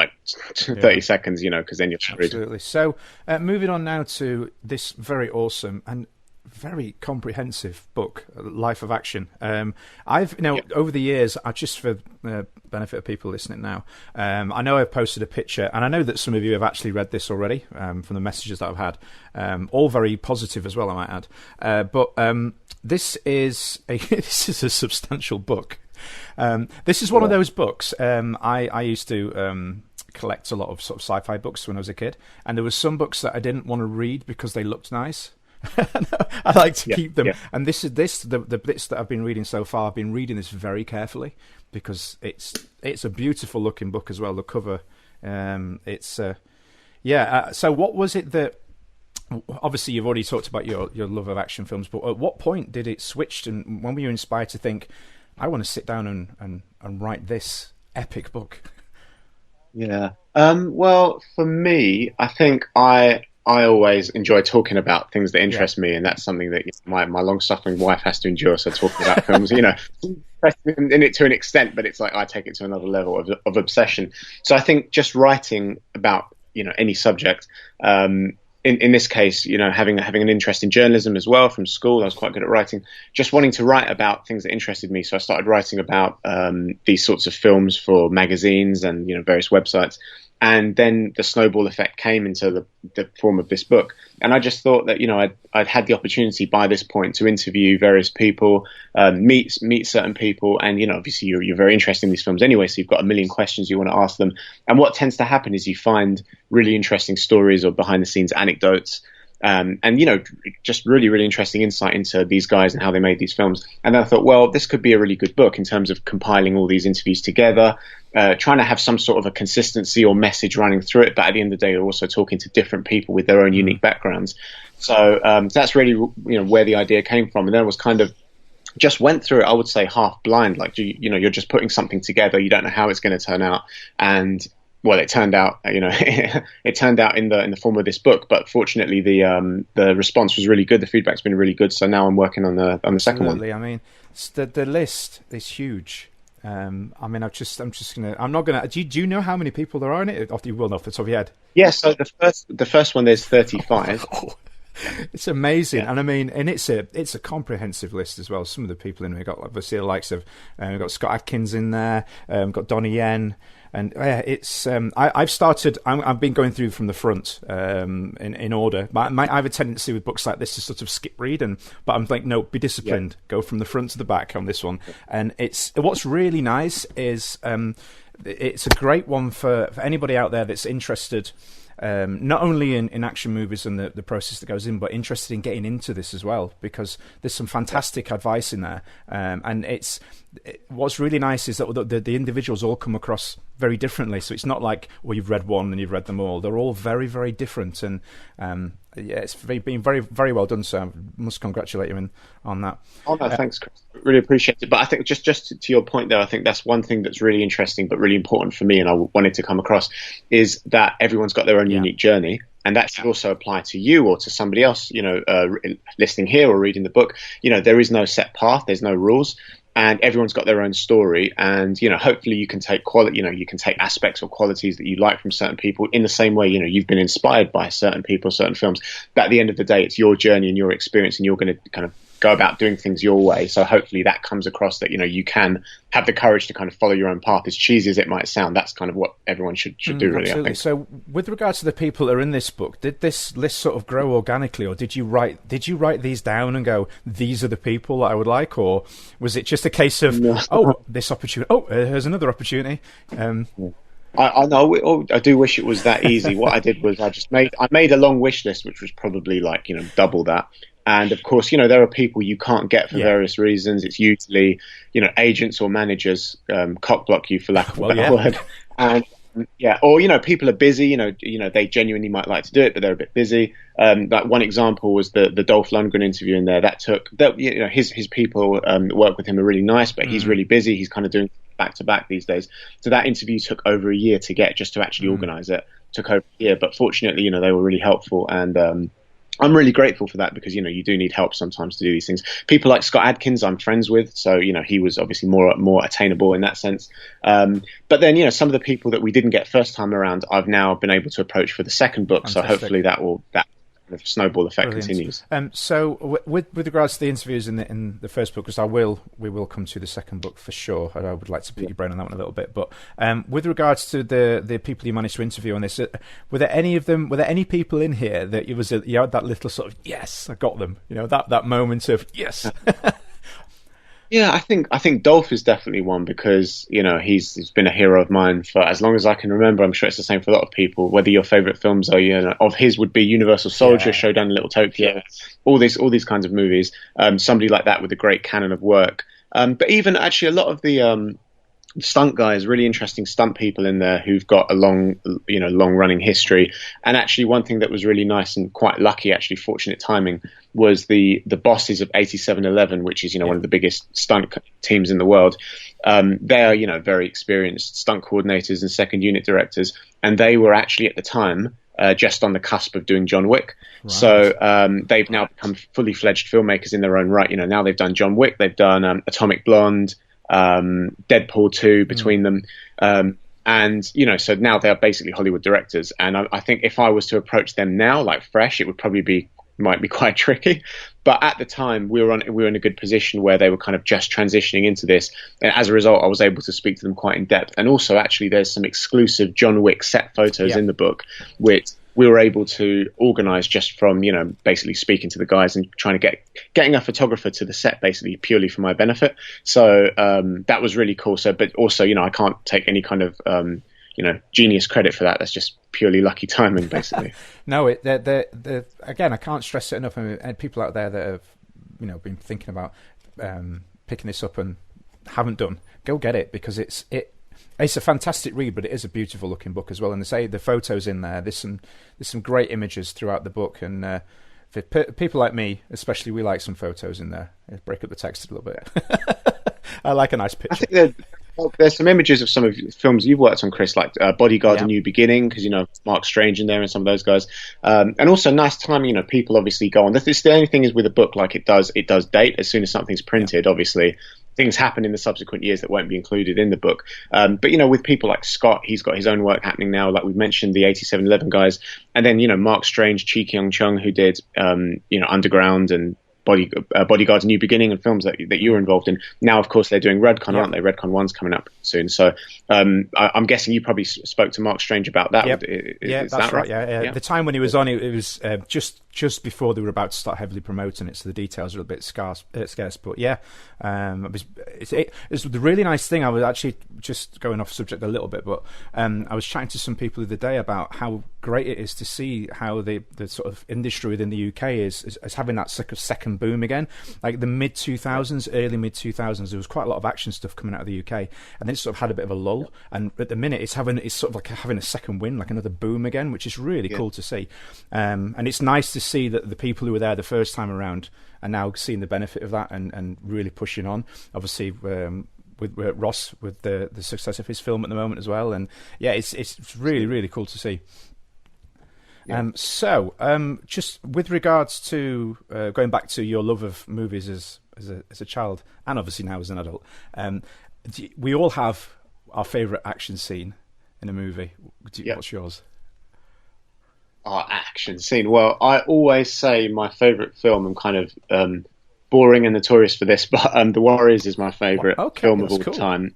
30 seconds, because then you're screwed. Absolutely. So moving on now to this very awesome and very comprehensive book, Life of Action. Over the years, just for the benefit of people listening now, I know I've posted a picture, and I know that some of you have actually read this already from the messages that I've had, all very positive as well, I might add. But this is a substantial book. This is one of those books. I used to collect a lot of sort of sci-fi books when I was a kid, and there were some books that I didn't want to read because they looked nice. I like to keep them, and the bits that I've been reading so far, I've been reading this very carefully because it's a beautiful looking book as well. The cover, it's So what was it that? Obviously, you've already talked about your love of action films, but at what point did it switch? And when were you inspired to think, I want to sit down and write this epic book? Yeah. Well, for me, I think I always enjoy talking about things that interest me, and that's something that my long-suffering wife has to endure. So talking about films, interested in it to an extent, but it's like I take it to another level of obsession. So I think just writing about any subject. In this case, having an interest in journalism as well from school, I was quite good at writing. Just wanting to write about things that interested me, so I started writing about these sorts of films for magazines and various websites. And then the snowball effect came into the form of this book. And I just thought that I'd had the opportunity by this point to interview various people, meet certain people, and obviously you're very interested in these films anyway, so you've got a million questions you want to ask them. And what tends to happen is you find really interesting stories or behind the scenes anecdotes, and just really, really interesting insight into these guys and how they made these films. And then I thought, well, this could be a really good book in terms of compiling all these interviews together, trying to have some sort of a consistency or message running through it, but at the end of the day, you're also talking to different people with their own unique backgrounds. So that's really where the idea came from. And then it was kind of just went through it, I would say, half blind. Like you're just putting something together, you don't know how it's going to turn out. And well, it turned out, it turned out in the form of this book. But fortunately, the response was really good. The feedback's been really good. So now I'm working on the second one. I mean, the list is huge. I'm not gonna. Do you know how many people there are in it? You will know off the top of your head. Yeah. So the first one, there's 35. It's amazing, and I mean, and it's a comprehensive list as well. Some of the people in there got obviously the likes of we've got Scott Adkins in there, got Donnie Yen. And it's I've been going through from the front in order. I have a tendency with books like this to sort of skip read, but I'm like, no, be disciplined. Yeah. Go from the front to the back on this one. And what's really nice is it's a great one for anybody out there that's interested. Not only in action movies and the process that goes in, but interested in getting into this as well, because there's some fantastic advice in there. And what's really nice is that the individuals all come across very differently. So it's not like, well, you've read one and you've read them all. They're all very, very different. And it's been very, very well done. So I must congratulate you on that. Oh, no, thanks, Chris. Really appreciate it. But I think just to your point there, I think that's one thing that's really interesting but really important for me, and I wanted to come across, is that everyone's got their own unique journey. And that should also apply to you or to somebody else, listening here or reading the book. There is no set path. There's no rules. And everyone's got their own story, and hopefully you can take you can take aspects or qualities that you like from certain people in the same way you've been inspired by certain people, certain films. But at the end of the day, it's your journey and your experience, and you're going to kind of go about doing things your way. So hopefully that comes across that you can have the courage to kind of follow your own path. As cheesy as it might sound, that's kind of what everyone should do, really. Absolutely. I think. So with regards to the people that are in this book, did this list sort of grow organically, or did you write these down and go, these are the people that I would like, or was it just a case of this opportunity, here's another opportunity? I know. I do wish it was that easy. What I did was I made a long wish list, which was probably like double that. And of course, there are people you can't get for various reasons. It's usually, agents or managers cock block you, for lack of a better word. And or people are busy. They genuinely might like to do it, but they're a bit busy. Like one example was the Dolph Lundgren interview in there. His people work with him are really nice, but he's really busy. He's kind of doing back to back these days. So that interview took over a year to get, just to actually organise it. Took over a year, but fortunately, they were really helpful, and I'm really grateful for that, because you do need help sometimes to do these things. People like Scott Adkins I'm friends with, so he was obviously more attainable in that sense. But then some of the people that we didn't get first time around, I've now been able to approach for the second book. Fantastic. So hopefully that kind of snowball effect continues. So with regards to the interviews in the first book, because we will come to the second book for sure. I would like to pick your brain on that one a little bit. But with regards to the people you managed to interview on this, were there any people in here that you had that little sort of, yes, I got them, that moment of yes? Yeah, I think Dolph is definitely one, because he's been a hero of mine for as long as I can remember. I'm sure it's the same for a lot of people. Whether your favorite films are of his would be Universal Soldier, Showdown in Little Tokyo, all these kinds of movies. Somebody like that with a great canon of work. But even actually a lot of the stunt guys, really interesting stunt people in there who've got a long running history. And actually, one thing that was really nice and quite lucky, actually fortunate timing, was the bosses of 8711, which is one of the biggest stunt teams in the world. They are very experienced stunt coordinators and second unit directors, and they were actually at the time just on the cusp of doing John Wick. Right. So they've now become fully fledged filmmakers in their own right. Now they've done John Wick, they've done Atomic Blonde, Deadpool 2 between them. And, so now they're basically Hollywood directors. And I think if I was to approach them now, like fresh, it would probably might be quite tricky. But at the time, we were in a good position where they were kind of just transitioning into this. And as a result, I was able to speak to them quite in depth. And also, actually, there's some exclusive John Wick set photos in the book, which we were able to organize just from, basically speaking to the guys and trying to getting a photographer to the set basically purely for my benefit. So that was really cool. So, but also, I can't take any kind of, genius credit for that. That's just purely lucky timing, basically. No, again, I can't stress it enough. And people out there that have, been thinking about picking this up and haven't done, go get it, because it's a fantastic read, but it is a beautiful looking book as well. And they say the photos in there, there's some great images throughout the book. And for people like me, especially, we like some photos in there. Break up the text a little bit. I like a nice picture. I think there's some images of some of the films you've worked on, Chris, like Bodyguard: A New Beginning, because Mark Strange in there and some of those guys, and also nice timing. People obviously go on. The only thing is with a book, like it does date as soon as something's printed. Obviously, things happen in the subsequent years that won't be included in the book. But with people like Scott, he's got his own work happening now. Like we've mentioned, the 8711 guys, and then Mark Strange, Chi Kyung Chung, who did Underground and Bodyguard's New Beginning and films that you were involved in. Now, of course, they're doing Redcon, aren't they? Redcon 1's coming up soon. So I'm guessing you probably spoke to Mark Strange about that. Yep. Is that's that right? Yeah. The time when he was on, it was just before they were about to start heavily promoting it, so the details are a bit scarce. But yeah, it's the really nice thing. I was actually just going off subject a little bit, but I was chatting to some people the other day about how great it is to see how the sort of industry within the UK is having that second boom again. Like the mid-2000s, early mid-2000s, there was quite a lot of action stuff coming out of the UK, and then it sort of had a bit of a lull. And at the minute, it's sort of like having a second wind, like another boom again, which is really cool to see. And it's nice to see that the people who were there the first time around are now seeing the benefit of that and really pushing on. Obviously, with Ross, with the success of his film at the moment as well. And yeah, it's really, really cool to see. Yeah. Just with regards to going back to your love of movies as a child, and obviously now as an adult, we all have our favourite action scene in a movie. What's yours? Our action scene. Well, I always say my favourite film. I'm kind of boring and notorious for this, but The Warriors is my favourite film of all time.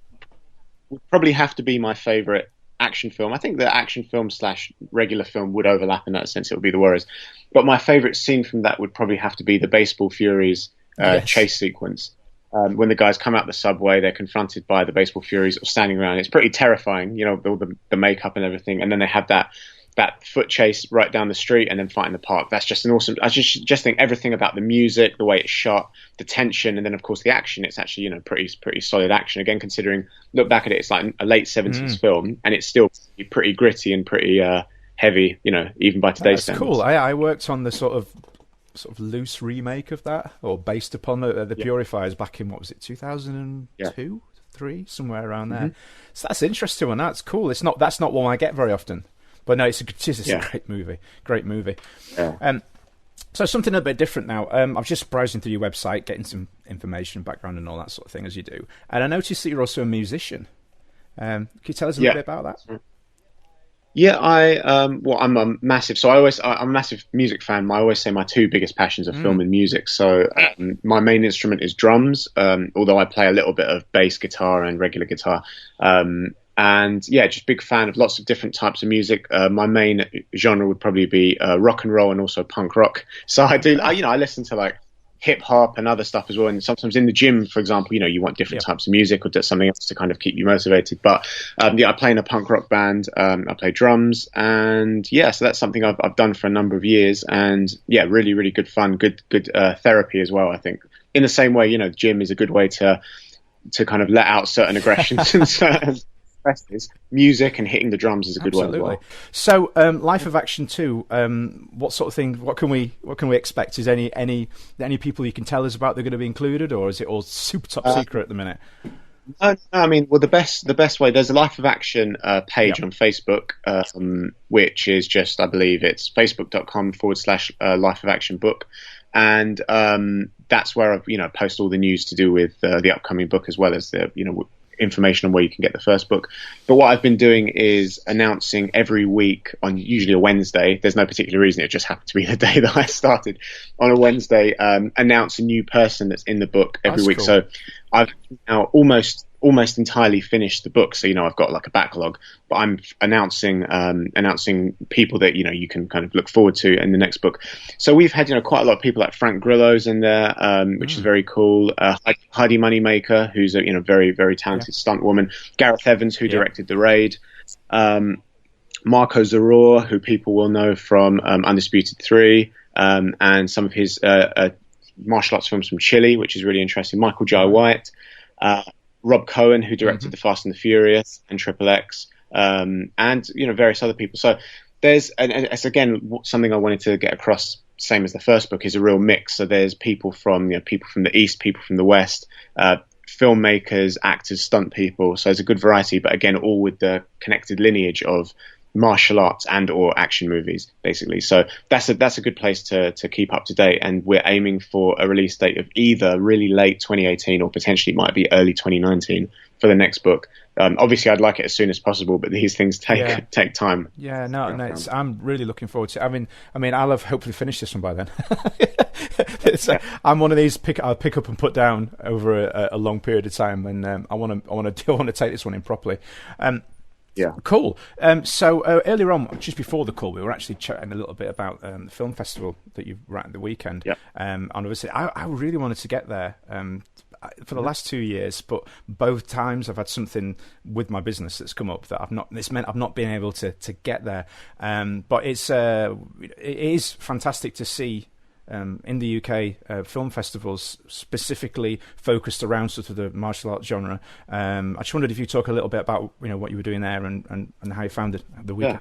Would probably have to be my favourite action film. I think the action film / regular film would overlap in that sense. It would be The Warriors, but my favourite scene from that would probably have to be the Baseball Furies chase sequence. When the guys come out the subway, they're confronted by the Baseball Furies standing around. It's pretty terrifying, all the makeup and everything, and then they have that foot chase right down the street and then fight in the park. That's just an awesome. I just think everything about the music, the way it's shot, the tension, and then of course the action. It's actually pretty solid action. Again, considering look back at it, it's like a late 70s film, and it's still pretty gritty and pretty heavy. Even by today's standards. Cool. I worked on the sort of loose remake of that, or based upon the Purifiers back in 2002, 3, somewhere around there. Mm-hmm. So that's an interesting one. That's cool. That's not one I get very often. But no, it's a great movie. Great movie. Yeah. So something a bit different now. I'm just browsing through your website, getting some information, background, and all that sort of thing as you do. And I noticed that you're also a musician. Can you tell us a little bit about that? Yeah, I'm a massive. So I'm a massive music fan. I always say my two biggest passions are film and music. So my main instrument is drums, although I play a little bit of bass guitar and regular guitar. And yeah, just big fan of lots of different types of music. My main genre would probably be rock and roll and also punk rock. So I listen to like hip hop and other stuff as well. And sometimes in the gym, for example, you want different types of music or just something else to kind of keep you motivated. But I play in a punk rock band. I play drums, and so that's something I've done for a number of years. And yeah, really, really good fun, good therapy as well. I think in the same way, gym is a good way to to kind of let out certain aggressions and certain stresses, music and hitting the drums is a good one as well. So, Life of Action 2, what sort of thing? What can we expect? Is any people you can tell us about they're going to be included, or is it all super top secret at the minute? No, I mean, well, the best way, there's a Life of Action page on Facebook, which is just, I believe it's facebook.com/Life of Action book. And that's where I post all the news to do with the upcoming book, as well as the information on where you can get the first book. But what I've been doing is announcing every week on usually a Wednesday. There's no particular reason, it just happened to be the day that I started on a Wednesday. Announce a new person that's in the book every week. Cool. So I've now almost entirely finished the book, so I've got like a backlog, but I'm announcing people that you can kind of look forward to in the next book. So we've had quite a lot of people, like Frank Grillo's in there, which is very cool. Heidi Moneymaker, who's a very, very talented stunt woman. Gareth Evans, who directed The Raid. Marco Zaror, who people will know from Undisputed 3, and some of his martial arts films from Chile, which is really interesting. Michael Jai White. Rob Cohen, who directed The Fast and the Furious and Triple X, and various other people. So there's, and it's again something I wanted to get across. Same as the first book, is a real mix. So there's people from people from the East, people from the West, filmmakers, actors, stunt people. So there's a good variety, but again, all with the connected lineage of martial arts and or action movies, basically. So that's a good place to keep up to date, and we're aiming for a release date of either really late 2018 or potentially might be early 2019 for the next book. Obviously I'd like it as soon as possible, but these things take time. I'm really looking forward to it. I mean I'll have hopefully finished this one by then. I'm one of these I'll pick up and put down over a long period of time, and I want to take this one in properly. Yeah. Cool. So earlier on, just before the call, we were actually chatting a little bit about the film festival that you ran at the weekend. Yep. And obviously, I really wanted to get there for the last 2 years, but both times I've had something with my business that's come up that it's meant I've not been able to get there. But it is fantastic to see. In the UK, film festivals specifically focused around sort of the martial arts genre. I just wondered if you talk a little bit about what you were doing there and how you found it the weekend.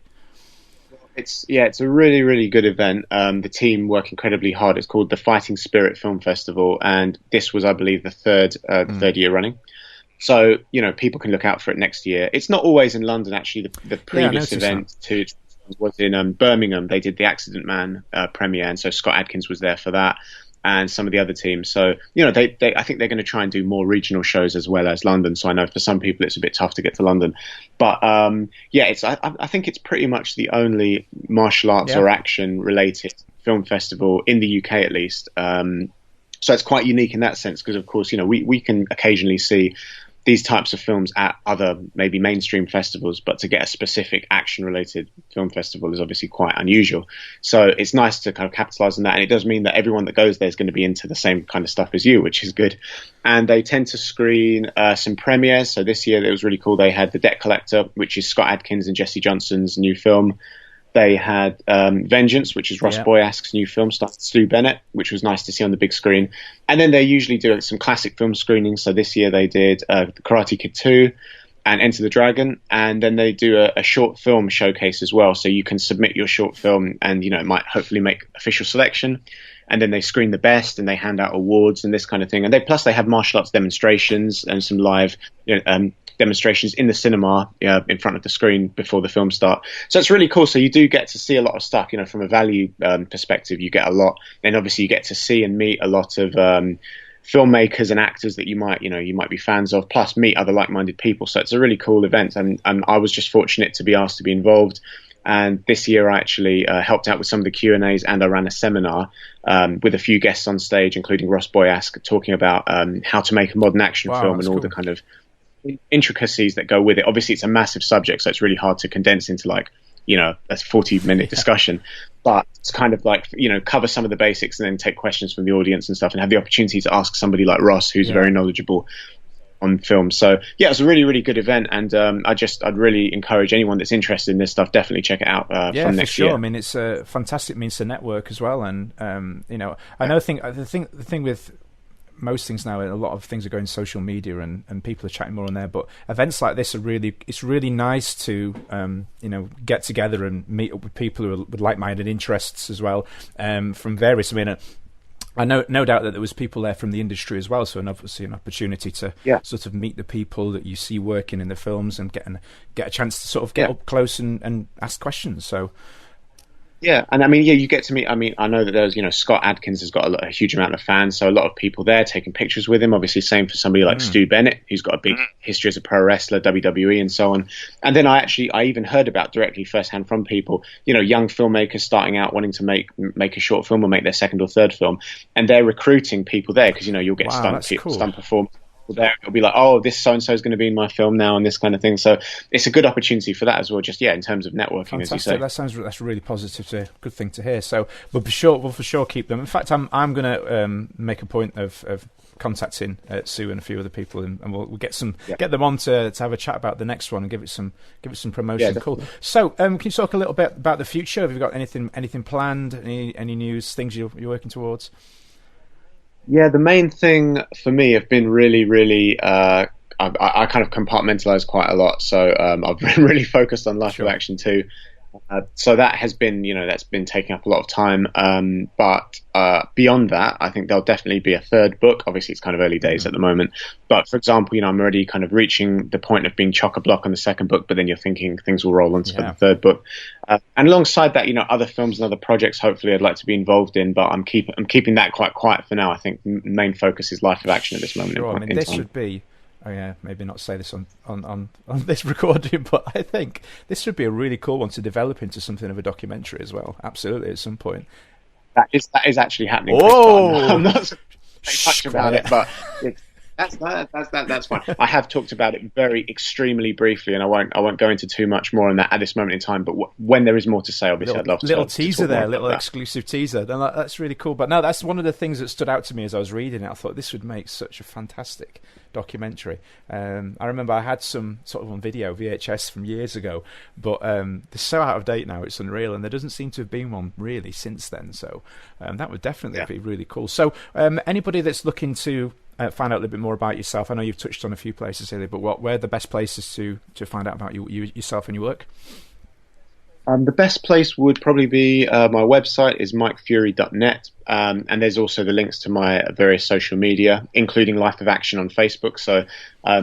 It's a really, really good event. The team work incredibly hard. It's called the Fighting Spirit Film Festival, and this was, I believe, the third year running. So people can look out for it next year. It's not always in London, actually. The previous event was in Birmingham. They did the Accident Man premiere, and so Scott Adkins was there for that, and some of the other teams. So I think they're going to try and do more regional shows as well as London. So I know for some people it's a bit tough to get to London, but I think it's pretty much the only martial arts or action related film festival in the UK, at least. So it's quite unique in that sense, because of course we can occasionally see these types of films at other maybe mainstream festivals, but to get a specific action related film festival is obviously quite unusual. So it's nice to kind of capitalize on that. And it does mean that everyone that goes there is going to be into the same kind of stuff as you, which is good. And they tend to screen some premieres. So this year it was really cool. They had The Debt Collector, which is Scott Adkins and Jesse Johnson's new film. They had Vengeance, which is Ross Boyask's new film, starring Stu Bennett, which was nice to see on the big screen. And then they usually do some classic film screenings. So this year they did The Karate Kid 2 and Enter the Dragon. And then they do a short film showcase as well. So you can submit your short film and, it might hopefully make official selection. And then they screen the best and they hand out awards and this kind of thing. And plus they have martial arts demonstrations and some live demonstrations in the cinema in front of the screen before the film start. So it's really cool. So you do get to see a lot of stuff, from a value perspective, you get a lot. And obviously you get to see and meet a lot of filmmakers and actors that you might be fans of, plus meet other like-minded people. So it's a really cool event. And I was just fortunate to be asked to be involved. And this year I actually helped out with some of the Q&As, and I ran a seminar with a few guests on stage, including Ross Boyask, talking about how to make a modern action film and all the kind of intricacies that go with it. Obviously it's a massive subject, so it's really hard to condense into a 40-minute discussion, but it's kind of like cover some of the basics and then take questions from the audience and stuff, and have the opportunity to ask somebody like Ross, who's very knowledgeable on film. So it was a really, really good event, and I'd really encourage anyone that's interested in this stuff, definitely check it out from next year. I mean, it's a fantastic means to network as well, and I know the thing with most things now, a lot of things are going social media, and people are chatting more on there. But events like this it's really nice to get together and meet up with people who are with like-minded interests as well, from various. I mean, I know, no doubt that there was people there from the industry as well, so obviously an opportunity to sort of meet the people that you see working in the films and get a chance to sort of get up close and ask questions. So. Yeah, and I mean, you get to meet. I mean, I know that there's, Scott Adkins has got a huge amount of fans, so a lot of people there taking pictures with him. Obviously, same for somebody like Stu Bennett, who's got a big history as a pro wrestler, WWE, and so on. And then I even heard about directly firsthand from people, young filmmakers starting out wanting to make a short film or make their second or third film, and they're recruiting people there because you'll get stunt performers there. It'll be like, oh, this so and so is going to be in my film now, and this kind of thing. So it's a good opportunity for that as well. Just in terms of networking, fantastic. As you say, that's really positive. Good thing to hear. So we'll for sure keep them. In fact, I'm going to make a point of contacting Sue and a few other people, and we'll get them on to have a chat about the next one and give it some promotion. Cool. So can you talk a little bit about the future? Have you got anything planned? Any news, things you're working towards? Yeah, the main thing for me have been really, really. I kind of compartmentalized quite a lot, so I've been really focused on Life of Action 2. So that has been, that's been taking up a lot of time. But beyond that, I think there'll definitely be a third book. Obviously, it's kind of early days at the moment. But for example, I'm already kind of reaching the point of being chock-a-block on the second book, but then you're thinking things will roll onto the third book. And alongside that, other films and other projects, hopefully I'd like to be involved in, but I'm keeping that quite quiet for now. I think main focus is Life of Action at this moment. Sure, this should be... Oh yeah, maybe not say this on this recording, but I think this would be a really cool one to develop into something of a documentary as well. Absolutely, at some point. That is actually happening. Oh, I'm not saying much about it, but that's fine. I have talked about it very extremely briefly, and I won't go into too much more on that at this moment in time. But when there is more to say, obviously, I'd love to. Little teaser there, little exclusive teaser. That's really cool. But no, that's one of the things that stood out to me as I was reading it. I thought this would make such a fantastic documentary. I remember I had some sort of on video VHS from years ago, but they're so out of date now, it's unreal, and there doesn't seem to have been one really since then. So that would definitely be really cool. So anybody that's looking to find out a little bit more about yourself, I know you've touched on a few places here, but where are the best places to find out about yourself and your work? The best place would probably be my website is mikefury.net, and there's also the links to my various social media, including Life of Action on Facebook. So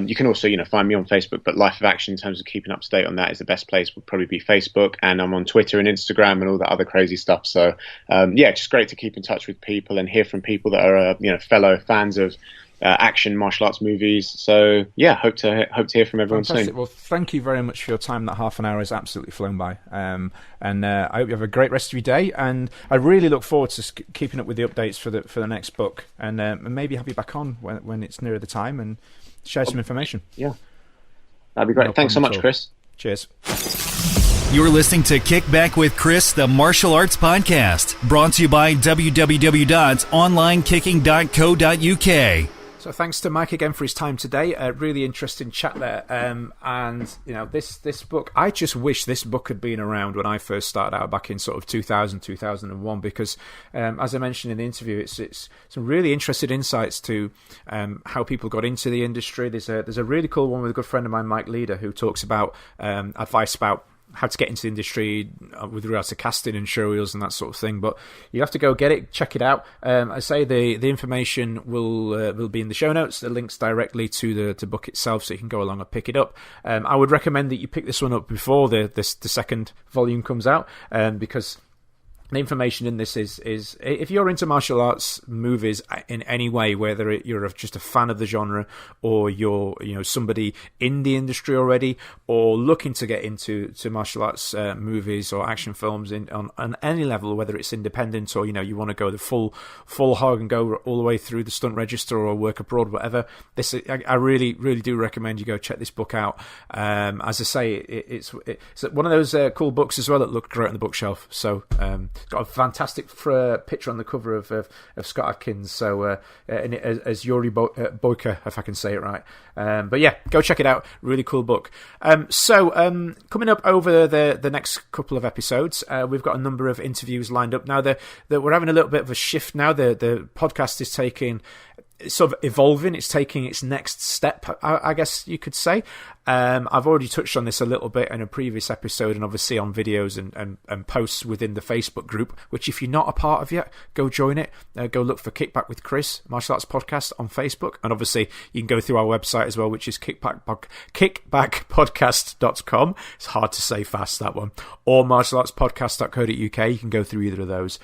you can also find me on Facebook, but Life of Action in terms of keeping up to date on that is the best place. Would probably be Facebook, and I'm on Twitter and Instagram and all that other crazy stuff. So just great to keep in touch with people and hear from people that are fellow fans of action martial arts movies. So hope to hear from everyone soon. Well, thank you very much for your time. That half an hour has absolutely flown by, and I hope you have a great rest of your day, and I really look forward to keeping up with the updates for the next book, and maybe have you back on when it's nearer the time and share some information. That'd be great. Thanks so much, Chris. Cheers. You're listening to Kick Back with Chris, the martial arts podcast, brought to you by www.onlinekicking.co.uk. So thanks to Mike again for his time today. Really interesting chat there. And this book, I just wish this book had been around when I first started out back in sort of 2000, 2001, because as I mentioned in the interview, it's some really interesting insights to how people got into the industry. There's a really cool one with a good friend of mine, Mike Leader, who talks about advice about how to get into the industry with regards to casting and showreels and that sort of thing. But you have to go get it, check it out. I say the information will be in the show notes, the links directly to the book itself, so you can go along and pick it up. I would recommend that you pick this one up before the second volume comes out, because the information in this is if you're into martial arts movies in any way, whether you're just a fan of the genre or you're somebody in the industry already or looking to get into martial arts movies or action films on any level, whether it's independent or you want to go the full hog and go all the way through the stunt register or work abroad, whatever, I really do recommend you go check this book out. As I say, it's one of those cool books as well that look great on the bookshelf. So it's got a fantastic picture on the cover of Scott Adkins, so as Yuri Boyka, if I can say it right. But yeah, go check it out. Really cool book. So coming up over the next couple of episodes, we've got a number of interviews lined up. Now we're having a little bit of a shift now. The podcast is taking sort of evolving. It's taking its next step, I guess you could say. I've already touched on this a little bit in a previous episode, and obviously on videos and posts within the Facebook group, which if you're not a part of yet, go join it. Go look for Kickback with Chris, Martial Arts Podcast on Facebook. And obviously you can go through our website as well, which is kickbackpodcast.com. It's hard to say fast, that one. Or martialartspodcast.co.uk. You can go through either of those.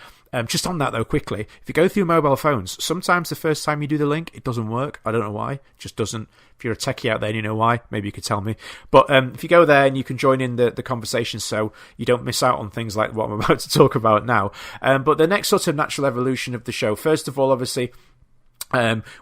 Just on that, though, quickly, if you go through mobile phones, sometimes the first time you do the link, it doesn't work. I don't know why. It just doesn't. If you're a techie out there and you know why, maybe you could tell me. But if you go there and you can join in the conversation so you don't miss out on things like what I'm about to talk about now. But the next sort of natural evolution of the show, first of all, obviously,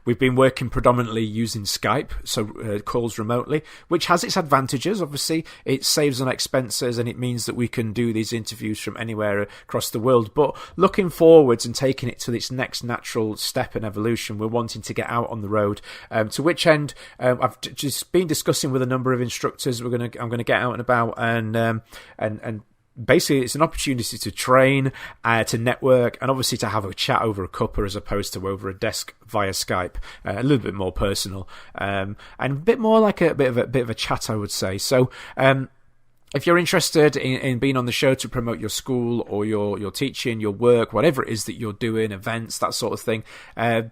we've been working predominantly using Skype, so calls remotely, which has its advantages. Obviously, it saves on expenses and it means that we can do these interviews from anywhere across the world. But looking forwards and taking it to its next natural step in evolution, we're wanting to get out on the road. To which end, I've just been discussing with a number of instructors. I'm going to get out and about and basically, it's an opportunity to train, to network, and obviously to have a chat over a cuppa as opposed to over a desk via Skype. A little bit more personal, and a bit more like a bit of a chat, I would say. So, if you're interested in being on the show to promote your school or your teaching, your work, whatever it is that you're doing, events, that sort of thing,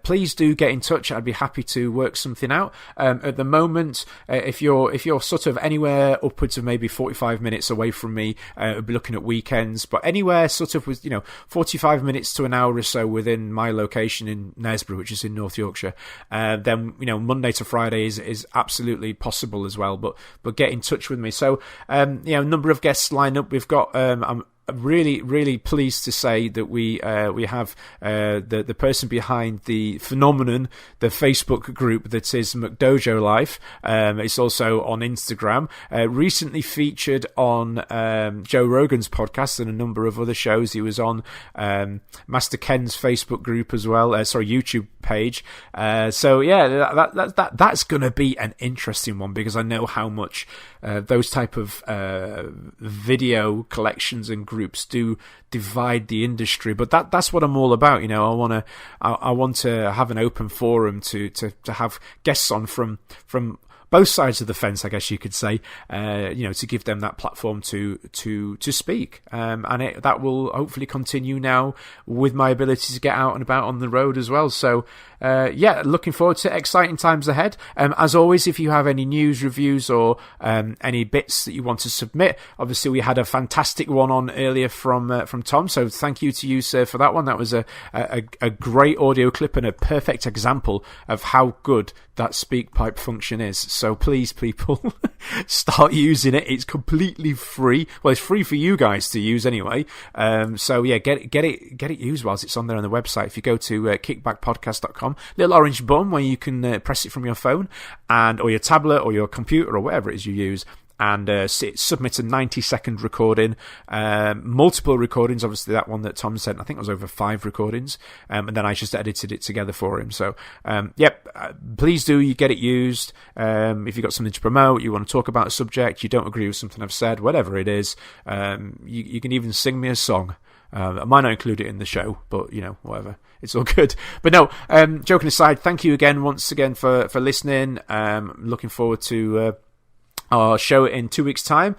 please do get in touch. I'd be happy to work something out. At the moment, if you're sort of anywhere upwards of maybe 45 minutes away from me, I'll be looking at weekends, but anywhere sort of with 45 minutes to an hour or so within my location in Knaresborough, which is in North Yorkshire, then Monday to Friday is absolutely possible as well. But get in touch with me. So a number of guests lined up. We've got I'm really, really pleased to say that we have the person behind the phenomenon, the Facebook group that is McDojo Life. It's also on Instagram. Recently featured on Joe Rogan's podcast and a number of other shows. He was on Master Ken's Facebook group as well. YouTube page. So yeah, that's going to be an interesting one because I know how much those type of video collections and groups do divide the industry, but that's what I'm all about. I want to have an open forum to have guests on from both sides of the fence, I guess you could say, to give them that platform to speak, and that will hopefully continue now with my ability to get out and about on the road as well. So looking forward to exciting times ahead. As always, if you have any news, reviews, or any bits that you want to submit, obviously we had a fantastic one on earlier from Tom, so thank you to you, sir, for that one. That was a great audio clip and a perfect example of how good that SpeakPipe function is. So please, people, start using it. It's completely free. Well, it's free for you guys to use anyway. So yeah, get it used whilst it's on there on the website. If you go to kickbackpodcast.com, little orange button where you can press it from your phone or your tablet or your computer or whatever it is you use, and submit a 90-second recording, multiple recordings. Obviously, that one that Tom sent, I think it was over 5 recordings, and then I just edited it together for him. So, please do, you get it used. If you've got something to promote, you want to talk about a subject, you don't agree with something I've said, whatever it is, you can even sing me a song. I might not include it in the show, but, whatever. It's all good. But no, joking aside, thank you once again for listening. Looking forward to our show in 2 weeks' time.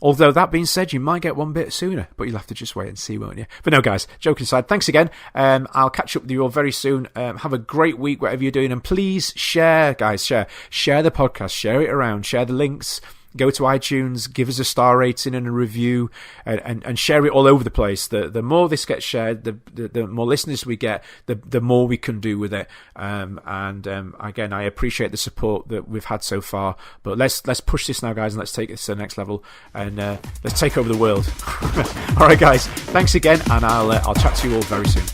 Although that being said, you might get one bit sooner, but you'll have to just wait and see, won't you? But no, guys, joking aside, thanks again. I'll catch up with you all very soon. Have a great week, whatever you're doing, and please share, guys, share the podcast, share it around, share the links. Go to iTunes, give us a star rating and a review, and share it all over the place. The more this gets shared, the more listeners we get, the more we can do with it. Again, I appreciate the support that we've had so far. But let's push this now, guys, and let's take this to the next level, and let's take over the world. All right, guys, thanks again, and I'll chat to you all very soon.